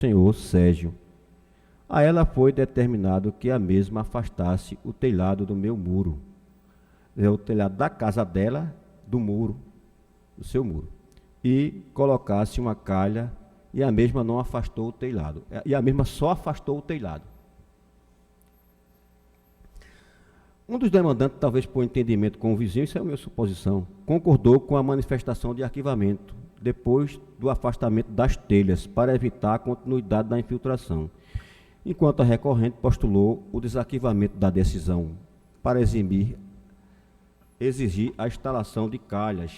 senhor Sérgio. A ela foi determinado que a mesma afastasse o telhado do meu muro, o telhado da casa dela, do muro, do seu muro, e colocasse uma calha, e a mesma não afastou o telhado, e a mesma só afastou o telhado. Um dos demandantes, talvez por entendimento com o vizinho, isso é a minha suposição, concordou com a manifestação de arquivamento, depois do afastamento das telhas, para evitar a continuidade da infiltração, enquanto a recorrente postulou o desarquivamento da decisão, para exigir a instalação de calhas,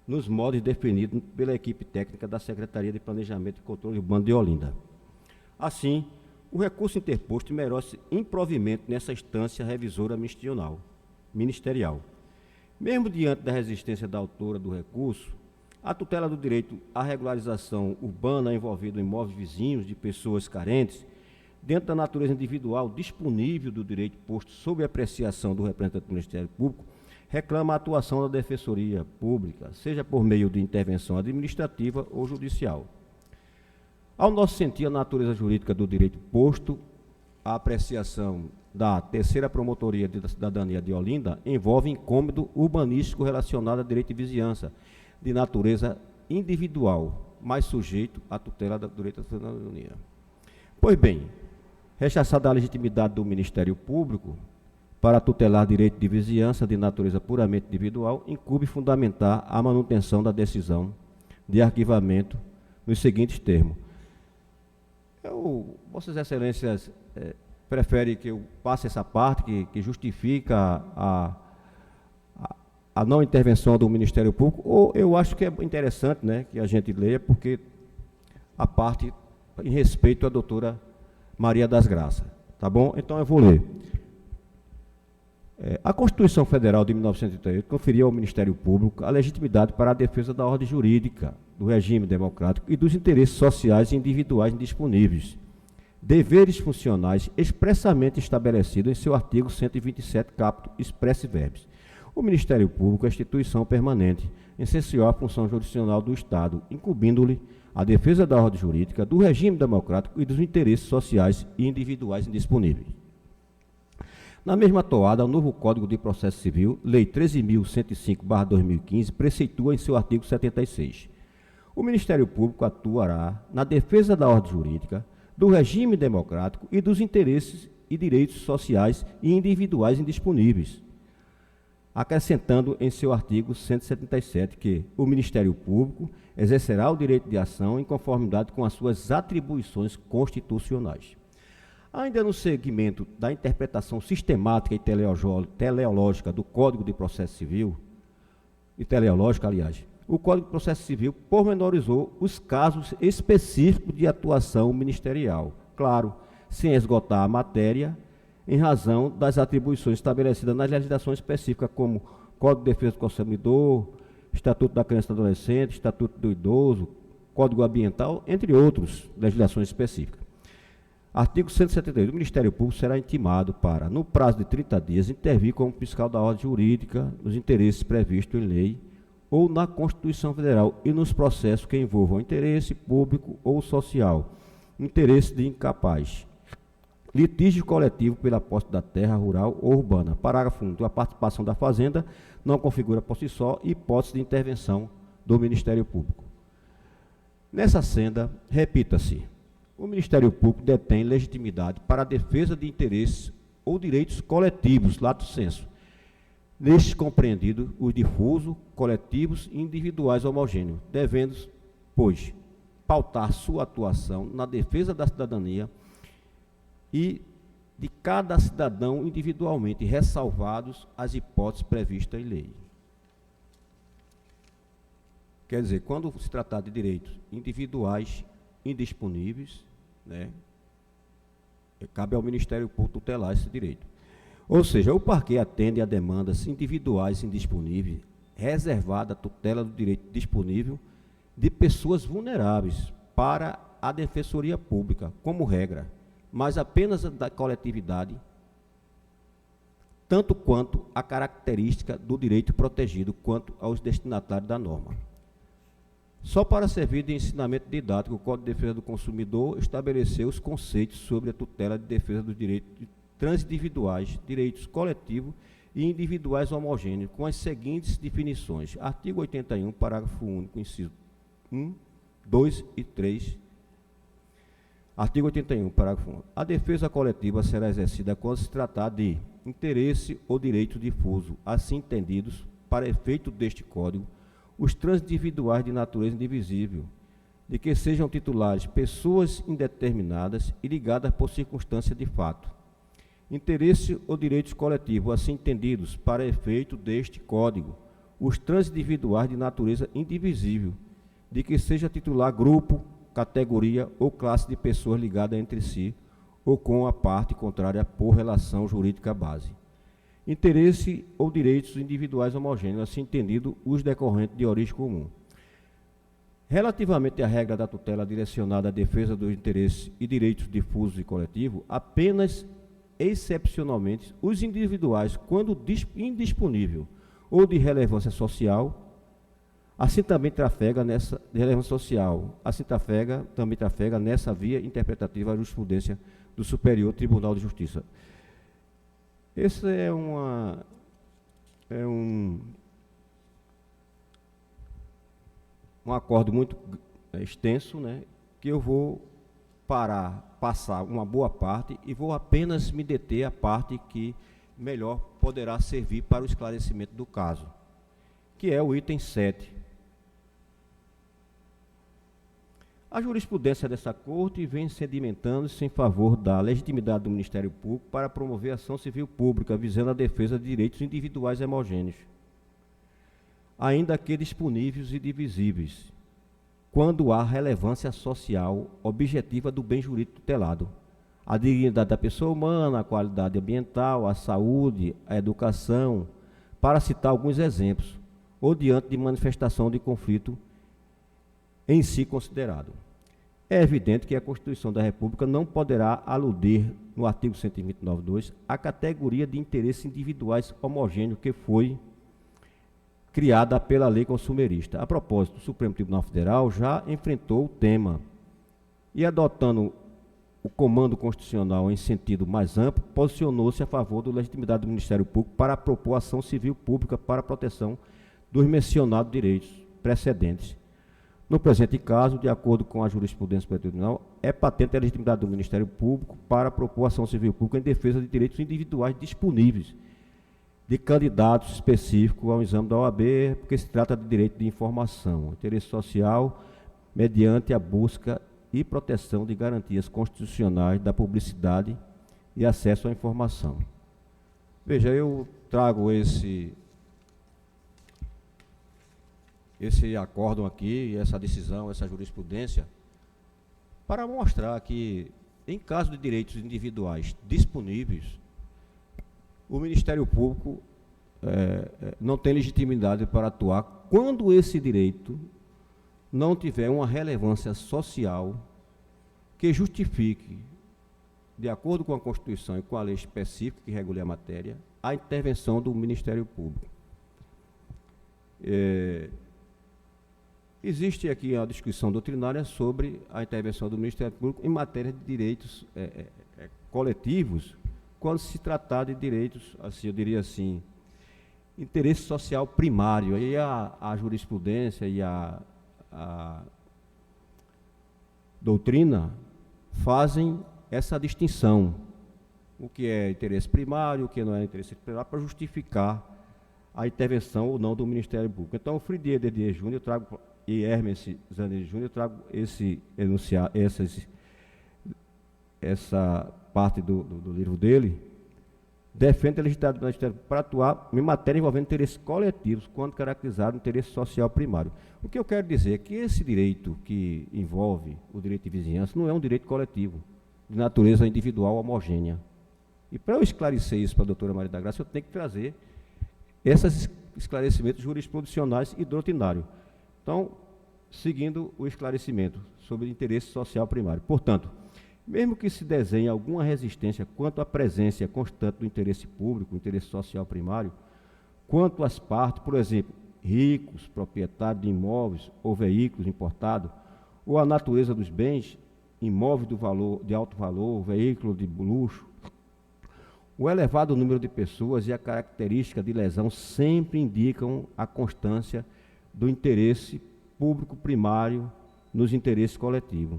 nos modos definidos pela equipe técnica da Secretaria de Planejamento e Controle Urbano de Olinda. Assim, o recurso interposto merece improvimento nessa instância revisora ministerial. Mesmo diante da resistência da autora do recurso, a tutela do direito à regularização urbana envolvendo imóveis vizinhos de pessoas carentes, dentro da natureza individual disponível do direito posto sob apreciação do representante do Ministério Público, reclama a atuação da Defensoria Pública, seja por meio de intervenção administrativa ou judicial. Ao nosso sentir, a natureza jurídica do direito posto, a apreciação da Terceira Promotoria de Cidadania de Olinda envolve incômodo urbanístico relacionado a direito de vizinhança, de natureza individual, mas sujeito à tutela do direito à cidadania. Pois bem, rechaçada a legitimidade do Ministério Público para tutelar direito de vizinhança de natureza puramente individual, incumbe fundamentar a manutenção da decisão de arquivamento nos seguintes termos. Vossas Excelências preferem que eu passe essa parte que justifica a não intervenção do Ministério Público, ou eu acho que é interessante, né, que a gente leia, porque a parte em respeito à doutora Maria das Graças. Tá bom? Então eu vou ler. A Constituição Federal de 1988 conferiu ao Ministério Público a legitimidade para a defesa da ordem jurídica, do regime democrático e dos interesses sociais e individuais indisponíveis, deveres funcionais expressamente estabelecidos em seu artigo 127, caput expressi verbis. O Ministério Público é instituição permanente, essencial à função jurisdicional do Estado, incumbindo-lhe a defesa da ordem jurídica, do regime democrático e dos interesses sociais e individuais indisponíveis. Na mesma toada, o novo Código de Processo Civil, Lei 13.105/2015, preceitua em seu artigo 76. O Ministério Público atuará na defesa da ordem jurídica, do regime democrático e dos interesses e direitos sociais e individuais indisponíveis, acrescentando em seu artigo 177 que o Ministério Público exercerá o direito de ação em conformidade com as suas atribuições constitucionais. Ainda no segmento da interpretação sistemática e teleológica do Código de Processo Civil, o Código de Processo Civil pormenorizou os casos específicos de atuação ministerial, claro, sem esgotar a matéria, em razão das atribuições estabelecidas nas legislações específicas, como Código de Defesa do Consumidor, Estatuto da Criança e do Adolescente, Estatuto do Idoso, Código Ambiental, entre outras legislações específicas. Artigo 172. O Ministério Público será intimado para, no prazo de 30 dias, intervir como fiscal da ordem jurídica nos interesses previstos em lei ou na Constituição Federal e nos processos que envolvam interesse público ou social, interesse de incapaz, litígio coletivo pela posse da terra rural ou urbana. Parágrafo 1º. A participação da Fazenda não configura por si só hipótese de intervenção do Ministério Público. Nessa senda, repita-se, o Ministério Público detém legitimidade para a defesa de interesses ou direitos coletivos, lato sensu, nestes compreendidos os difusos, coletivos e individuais homogêneos, devendo, pois, pautar sua atuação na defesa da cidadania e de cada cidadão individualmente, ressalvados as hipóteses previstas em lei. Quer dizer, quando se tratar de direitos individuais indisponíveis, né, cabe ao Ministério Público tutelar esse direito. Ou seja, o parquê atende a demandas individuais indisponíveis, reservada a tutela do direito disponível de pessoas vulneráveis para a Defensoria Pública, como regra, mas apenas da coletividade, tanto quanto a característica do direito protegido, quanto aos destinatários da norma. Só para servir de ensinamento didático, o Código de Defesa do Consumidor estabeleceu os conceitos sobre a tutela de defesa dos direitos transindividuais, direitos coletivos e individuais homogêneos, com as seguintes definições. Artigo 81, parágrafo único, inciso 1, 2 e 3. Artigo 81, parágrafo 1. A defesa coletiva será exercida quando se tratar de interesse ou direito difuso, assim entendidos, para efeito deste Código, os transindividuais de natureza indivisível, de que sejam titulares pessoas indeterminadas e ligadas por circunstância de fato. Interesse ou direitos coletivos, assim entendidos, para efeito deste Código, os transindividuais de natureza indivisível, de que seja titular grupo, categoria ou classe de pessoas ligadas entre si ou com a parte contrária por relação jurídica base. Interesse ou direitos individuais homogêneos, assim entendido os decorrentes de origem comum. Relativamente à regra da tutela direcionada à defesa dos interesses e direitos difusos e coletivos, apenas excepcionalmente os individuais, quando indisponível ou de relevância social, assim também trafega nessa de relevância social, também trafega nessa via interpretativa a jurisprudência do Superior Tribunal de Justiça. Esse é um acordo muito extenso, né, que eu vou passar uma boa parte e vou apenas me deter a parte que melhor poderá servir para o esclarecimento do caso, que é o item 7. A jurisprudência dessa Corte vem sedimentando-se em favor da legitimidade do Ministério Público para promover a ação civil pública, visando a defesa de direitos individuais homogêneos, ainda que disponíveis e divisíveis, quando há relevância social objetiva do bem jurídico tutelado, a dignidade da pessoa humana, a qualidade ambiental, a saúde, a educação, para citar alguns exemplos, ou diante de manifestação de conflito em si considerado. É evidente que a Constituição da República não poderá aludir, no artigo 129.2, à categoria de interesses individuais homogêneos que foi criada pela lei consumerista. A propósito, o Supremo Tribunal Federal já enfrentou o tema e, adotando o comando constitucional em sentido mais amplo, posicionou-se a favor da legitimidade do Ministério Público para propor ação civil pública para a proteção dos mencionados direitos precedentes. No presente caso, de acordo com a jurisprudência do tribunal, é patente a legitimidade do Ministério Público para propor ação civil pública em defesa de direitos individuais disponíveis de candidatos específicos ao exame da OAB, porque se trata de direito de informação, interesse social, mediante a busca e proteção de garantias constitucionais da publicidade e acesso à informação. Veja, eu trago esse acórdão aqui, essa decisão, essa jurisprudência, para mostrar que, em caso de direitos individuais disponíveis, o Ministério Público não tem legitimidade para atuar quando esse direito não tiver uma relevância social que justifique, de acordo com a Constituição e com a lei específica que regule a matéria, a intervenção do Ministério Público. Existe aqui a discussão doutrinária sobre a intervenção do Ministério Público em matéria de direitos coletivos, quando se tratar de direitos, assim, eu diria assim, interesse social primário. Aí a jurisprudência e a doutrina fazem essa distinção, o que é interesse primário, o que não é interesse primário, para justificar a intervenção ou não do Ministério Público. Então, o Fridier Dedier Júnior e Hermes Zanini Júnior, eu trago essa parte do livro dele, defende a legitimidade do Ministério para atuar em matéria envolvendo interesses coletivos, quando caracterizado interesse social primário. O que eu quero dizer é que esse direito que envolve o direito de vizinhança não é um direito coletivo, de natureza individual homogênea. E para eu esclarecer isso para a doutora Maria da Graça, eu tenho que trazer esses esclarecimentos jurisdicionais e doutrinários. Então, seguindo o esclarecimento sobre o interesse social primário. Portanto, mesmo que se desenhe alguma resistência quanto à presença constante do interesse público, interesse social primário, quanto às partes, por exemplo, ricos, proprietários de imóveis ou veículos importados, ou a natureza dos bens, imóveis de alto valor, veículo de luxo, o elevado número de pessoas e a característica de lesão sempre indicam a constância do interesse público primário nos interesses coletivos.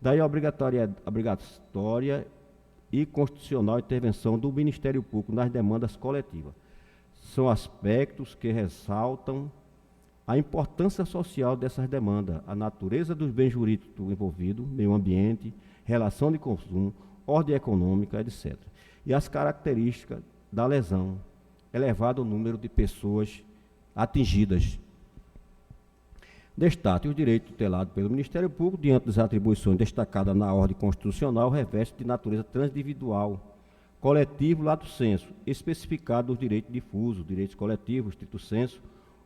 Daí a obrigatória e constitucional intervenção do Ministério Público nas demandas coletivas. São aspectos que ressaltam a importância social dessas demandas, a natureza dos bens jurídicos envolvidos, meio ambiente, relação de consumo, ordem econômica, etc. E as características da lesão, elevado número de pessoas atingidas. Destaque: os direitos tutelados pelo Ministério Público, diante das atribuições destacadas na ordem constitucional, revestem de natureza transindividual, coletivo, lato sensu, especificado os direitos difusos, direitos coletivos, stricto sensu,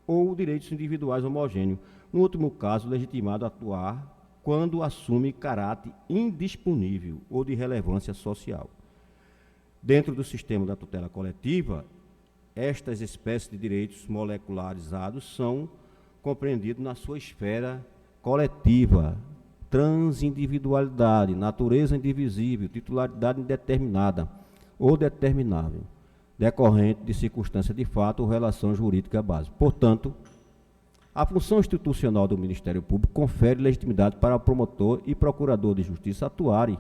ou direitos individuais homogêneos, no último caso, legitimado a atuar quando assume caráter indisponível ou de relevância social. Dentro do sistema da tutela coletiva, estas espécies de direitos molecularizados são compreendidos na sua esfera coletiva, transindividualidade, natureza indivisível, titularidade indeterminada ou determinável, decorrente de circunstância de fato ou relação jurídica básica. Portanto, a função institucional do Ministério Público confere legitimidade para o promotor e procurador de justiça atuarem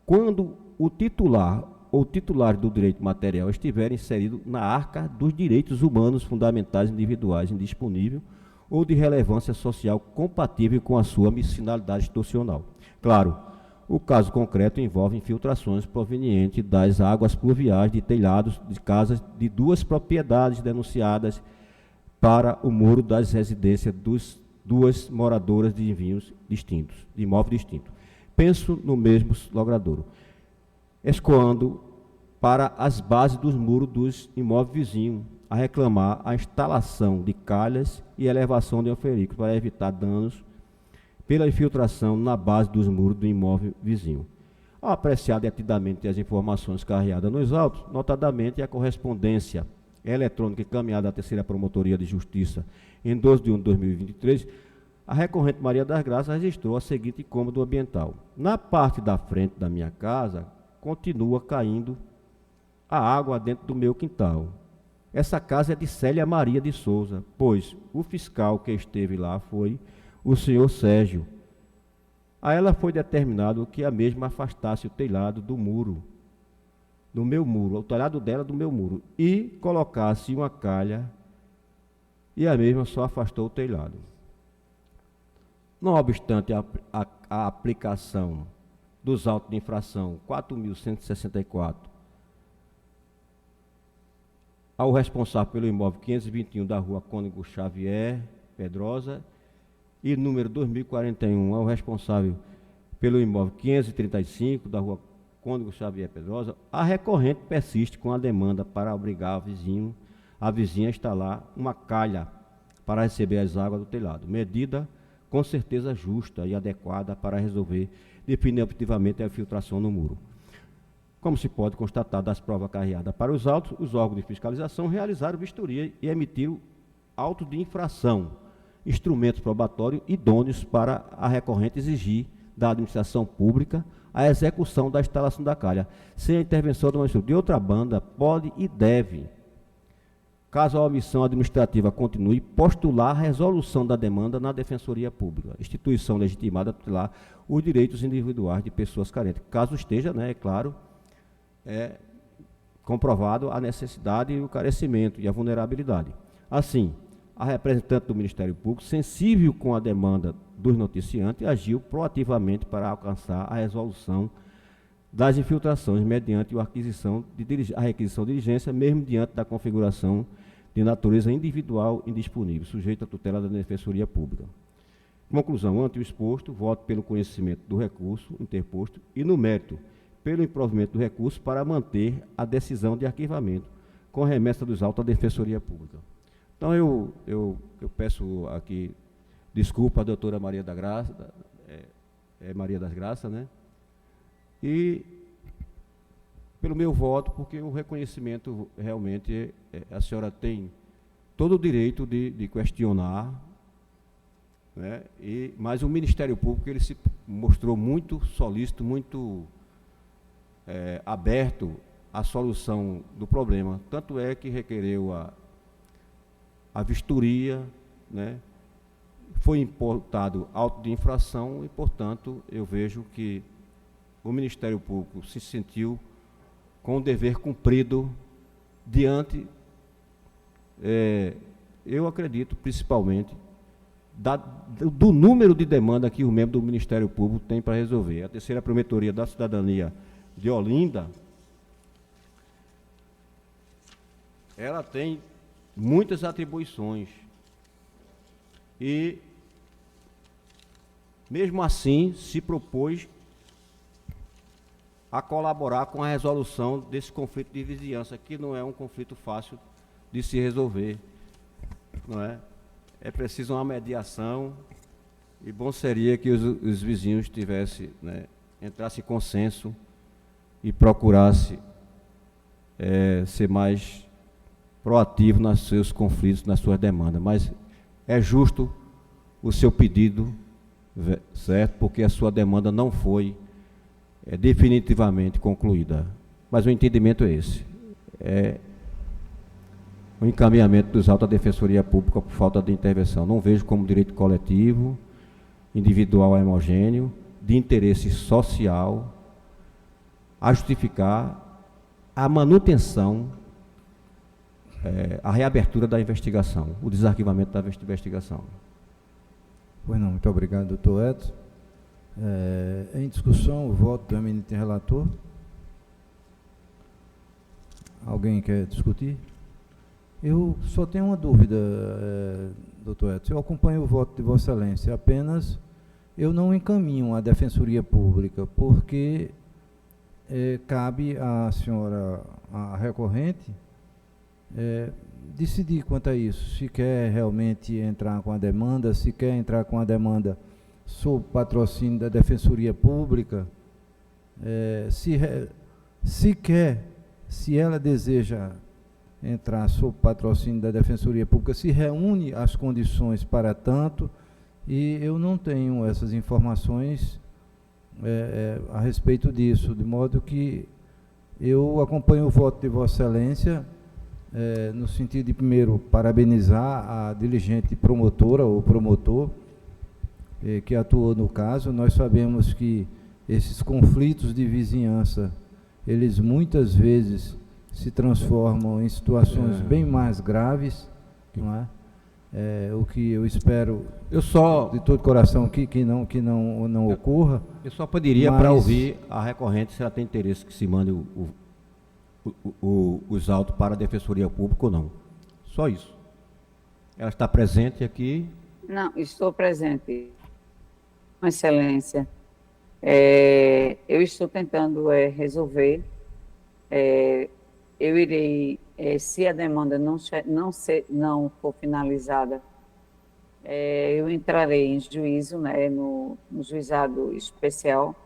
quando o titular ou titulares do direito material estiverem inseridos na arca dos direitos humanos fundamentais individuais indisponível ou de relevância social compatível com a sua finalidade institucional. Claro, o caso concreto envolve infiltrações provenientes das águas pluviais de telhados de casas de duas propriedades denunciadas para o muro das residências dos duas moradoras de imóveis distintos. Penso no mesmo logradouro, escoando para as bases dos muros dos imóveis vizinhos, a reclamar a instalação de calhas e elevação de alfericos para evitar danos pela infiltração na base dos muros do imóvel vizinho. Ao apreciar detidamente as informações carreadas nos autos, notadamente a correspondência eletrônica encaminhada à Terceira Promotoria de Justiça em 12 de 1 de 2023, a recorrente Maria das Graças registrou a seguinte incômodo ambiental. Na parte da frente da minha casa, continua caindo a água dentro do meu quintal. Essa casa é de Célia Maria de Souza, pois o fiscal que esteve lá foi o senhor Sérgio. A ela foi determinado que a mesma afastasse o telhado do muro, do meu muro, o telhado dela do meu muro, e colocasse uma calha, e a mesma só afastou o telhado. Não obstante a aplicação dos autos de infração 4.164 ao responsável pelo imóvel 521 da rua Cônego Xavier Pedrosa e número 2041 ao responsável pelo imóvel 535 da rua Cônego Xavier Pedrosa, a recorrente persiste com a demanda para obrigar a vizinha a instalar uma calha para receber as águas do telhado, medida com certeza justa e adequada para resolver definitivamente a infiltração no muro. Como se pode constatar das provas carreadas para os autos, os órgãos de fiscalização realizaram vistoria e emitiram auto de infração, instrumentos probatórios idôneos para a recorrente exigir da administração pública a execução da instalação da calha, sem a intervenção do município. De outra banda, pode e deve, caso a omissão administrativa continue, postular a resolução da demanda na Defensoria Pública, instituição legitimada a tutelar os direitos individuais de pessoas carentes, caso esteja, é claro, comprovado a necessidade e o carecimento e a vulnerabilidade. Assim, a representante do Ministério Público, sensível com a demanda dos noticiantes, agiu proativamente para alcançar a resolução das infiltrações mediante a requisição de diligência, mesmo diante da configuração de natureza individual indisponível, sujeita à tutela da Defensoria Pública. Conclusão: ante o exposto, voto pelo conhecimento do recurso interposto e, no mérito, pelo improvimento do recurso para manter a decisão de arquivamento, com remessa dos autos à Defensoria Pública. Então, eu peço aqui desculpa à doutora Maria da Graça, Maria das Graças, e pelo meu voto, porque o reconhecimento realmente a senhora tem todo o direito de questionar, né? Mas o Ministério Público ele se mostrou muito solícito, muito aberto à solução do problema. Tanto é que requereu a vistoria, né? Foi importado auto de infração e, portanto, eu vejo que o Ministério Público se sentiu com o dever cumprido diante, eu acredito, principalmente, do número de demanda que o membro do Ministério Público tem para resolver. A terceira Promotoria da Cidadania de Olinda, ela tem muitas atribuições e, mesmo assim, se propôs a colaborar com a resolução desse conflito de vizinhança, que não é um conflito fácil de se resolver, não é? É preciso uma mediação e bom seria que os vizinhos tivessem, né, entrasse em consenso e procurasse ser mais proativo nos seus conflitos, nas suas demandas. Mas é justo o seu pedido, certo? Porque a sua demanda não foi definitivamente concluída. Mas o entendimento é esse. É o encaminhamento dos autos à Defensoria Pública por falta de intervenção. Não vejo como direito coletivo, individual homogêneo, de interesse social, a justificar a manutenção, a reabertura da investigação, o desarquivamento da investigação. Pois não, muito obrigado, doutor Edson. Em discussão, o voto do eminente relator. Alguém quer discutir? Eu só tenho uma dúvida, doutor Edson. Eu acompanho o voto de Vossa Excelência, apenas eu não encaminho a Defensoria Pública, porque cabe à senhora, a recorrente, decidir quanto a isso, se quer realmente entrar com a demanda, se quer entrar com a demanda sob patrocínio da Defensoria Pública, se ela deseja entrar sob patrocínio da Defensoria Pública, se reúne as condições para tanto, e eu não tenho essas informações a respeito disso, de modo que eu acompanho o voto de Vossa Excelência, no sentido de, primeiro, parabenizar a diligente promotora ou promotor que atuou no caso. Nós sabemos que esses conflitos de vizinhança, eles muitas vezes se transformam em situações bem mais graves, não é? O que eu espero de todo coração que não ocorra. Eu só pediria para ouvir a recorrente se ela tem interesse que se mande os autos para a Defensoria Pública ou não. Só isso. Ela está presente aqui? Não, estou presente. Excelência, eu estou tentando resolver. Eu irei, se a demanda não for finalizada, eu entrarei em juízo, né, no juizado especial,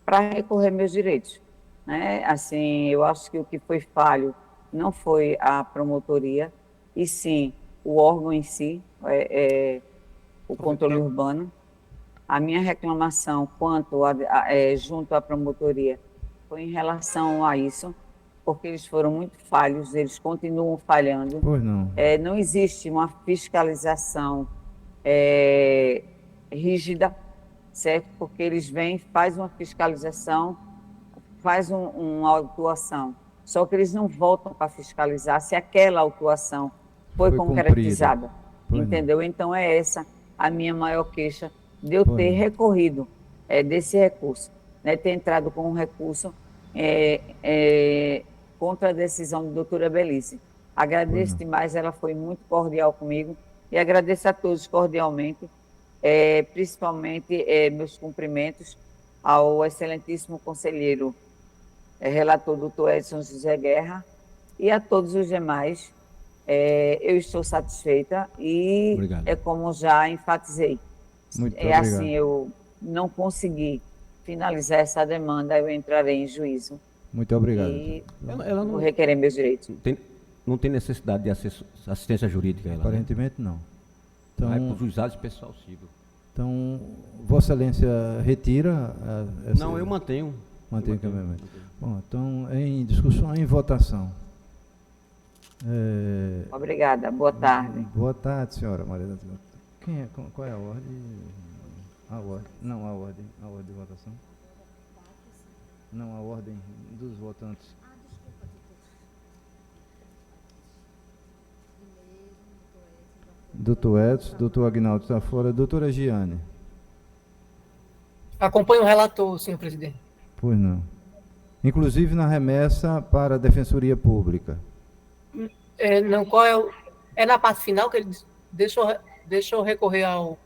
para recorrer meus direitos, né? Assim, eu acho que o que foi falho não foi a promotoria, e sim o órgão em si, o controle urbano. A minha reclamação junto à promotoria foi em relação a isso, porque eles foram muito falhos, eles continuam falhando. Pois não. Não existe uma fiscalização rígida, certo? Porque eles vêm, faz uma fiscalização, faz uma autuação, só que eles não voltam para fiscalizar se aquela autuação foi concretizada, entendeu? Não. Então é essa a minha maior queixa, de eu ter recorrido desse recurso, né, ter entrado com um recurso contra a decisão da doutora Belice. Agradeço demais, ela foi muito cordial comigo, e agradeço a todos cordialmente, principalmente meus cumprimentos ao excelentíssimo conselheiro relator doutor Edson José Guerra, e a todos os demais. Eu estou satisfeita e obrigado. Como já enfatizei, muito obrigado. Assim, eu não consegui finalizar essa demanda, eu entrarei em juízo. Muito obrigado. E ela não, vou requerer meus direitos. não tem necessidade de assistência jurídica. Ela, Aparentemente não. Então, vai para Então, os juizados de pessoal civil. então, Vossa Excelência retira essa... Não, eu mantenho. Mantém o caminhamento. Bom, então, em discussão, em votação. Obrigada, boa tarde. Boa tarde, senhora Maria da Silva. Qual é a ordem? A ordem de votação. Não, a ordem dos votantes. Doutor Edson, doutor Agnaldo está fora. Doutora Giane. Acompanho o relator, senhor presidente. Pois não. Inclusive na remessa para a Defensoria Pública. Qual é é na parte final que ele diz, deixa eu recorrer ao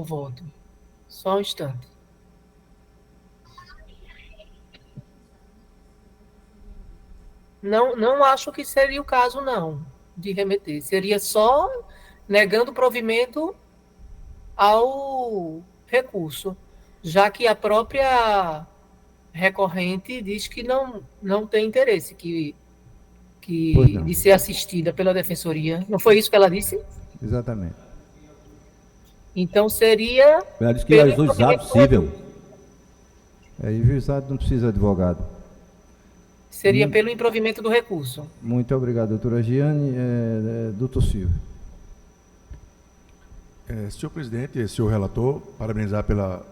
voto. Só um instante. Não acho que seria o caso, não, de remeter. Seria só negando o provimento ao recurso, já que a própria recorrente diz que não tem interesse de ser assistida pela Defensoria. Não foi isso que ela disse? Exatamente. Então seria... Ela disse que é juizado cível. Aí o juizado não precisa de advogado. Seria pelo improvimento do recurso. Muito obrigado, doutora Giane. Doutor Silvio. Senhor presidente, senhor relator, parabenizar pela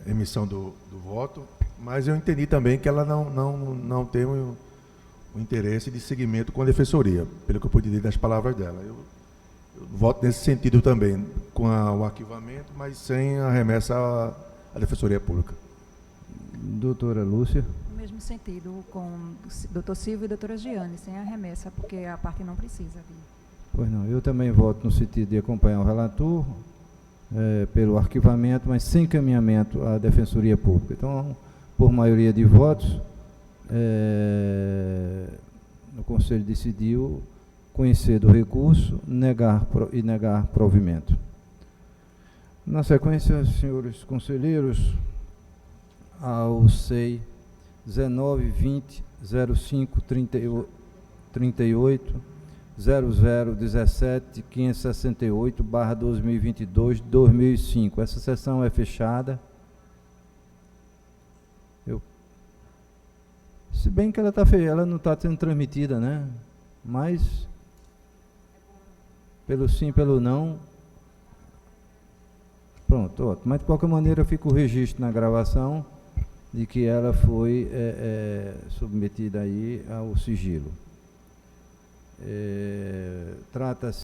emissão do voto, mas eu entendi também que ela não tem o interesse de seguimento com a defensoria, pelo que eu pude ler das palavras dela. Eu voto nesse sentido também, com o arquivamento, mas sem a remessa à defensoria pública. Doutora Lúcia. No mesmo sentido, com o doutor Silvio e a doutora Giane, sem a remessa, porque a parte não precisa vir. Pois não, eu também voto no sentido de acompanhar o relator pelo arquivamento, mas sem encaminhamento à Defensoria Pública. Então, por maioria de votos, o Conselho decidiu conhecer do recurso negar provimento. Na sequência, senhores conselheiros, ao SEI 19, 20, 05, 38, 0017 568/2022 2005. Essa sessão é fechada. Se bem que ela não está sendo transmitida, né? Mas pelo sim, pelo não. Pronto, ótimo. Mas de qualquer maneira fica o registro na gravação de que ela foi submetida aí ao sigilo. Trata-se